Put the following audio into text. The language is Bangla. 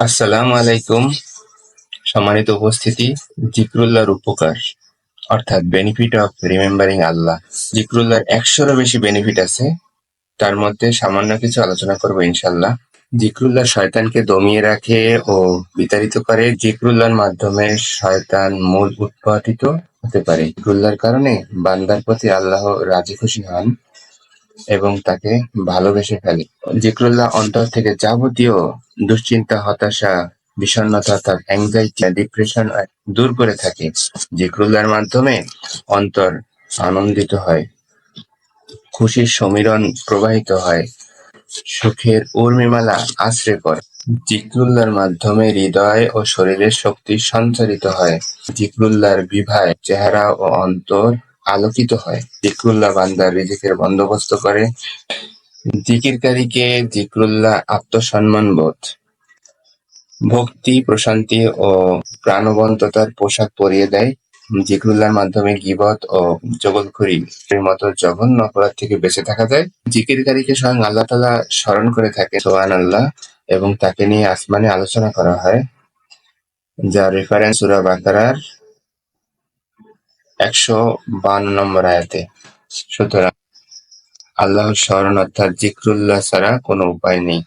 আসসালামু আলাইকুম। সম্মানিত উপস্থিতি, জিক্রুল্লাহর উপকার অর্থাৎ বেনিফিট অফ রিমেম্বারিং আল্লাহ। জিক্রুল্লাহর ১০০-রও বেশি বেনিফিট আছে, তার মধ্যে সামান্য কিছু আলোচনা করব ইনশাল্লাহ। জিক্রুল্লাহ শয়তানকে দমিয়ে রাখে ও বিতাড়িত করে। জিক্রুল্লাহর মাধ্যমে শয়তান মূল উৎপাটিত হতে পারে। জিক্রুল্লাহর কারণে বান্দার প্রতি আল্লাহ রাজি খুশি হন এবং তাকে ভালোবেসে ফেলে। জিক্রুল্লাহ অন্তর থেকে যাবতীয় দুশ্চিন্তা, হতাশা, বিষণ্ণতা, তার অ্যাংজাইটি, ডিপ্রেশন দূর করে থাকে। জিক্রুল্লাহর মাধ্যমে অন্তর আনন্দিত হয়, খুশির সমীরণ প্রবাহিত হয়, সুখের উর্মিমালা আশ্রে পড়ে। জিক্রুল্লাহর মাধ্যমে হৃদয় ও শরীরের শক্তি সঞ্চারিত হয়। জিক্রুল্লাহর বিভায় চেহারা ও অন্তর আলোকিত হয়। জিক্রুল্লাহ বান্দার রিজিকের বন্দোবস্ত করে। জিকিরকারীকে জিক্রুল্লাহ আত্মসম্মান বোধ, ভক্তি, প্রশান্তি ও প্রাণবন্ততার পোশাক পরিয়ে দেয়। জিক্রুল্লাহর মাধ্যমে গীবত ও চগলখড়ির মতো জঘন্য অপরাধ থেকে বেঁচে থাকা যায়। জিকিরকারীকে স্বয়ং আল্লাহ তাআলা স্মরণ করে থাকে, সুবহানাল্লাহ, এবং তাকে নিয়ে আসমানে আলোচনা করা হয়, যার রেফারেন্স সূরা বাকারার ১৫২ নম্বর আয়াতে। সুতরাং আল্লাহর স্মরণ অর্থাৎ জিক্রুল্লাহ ছাড়া কোনো উপায় নেই।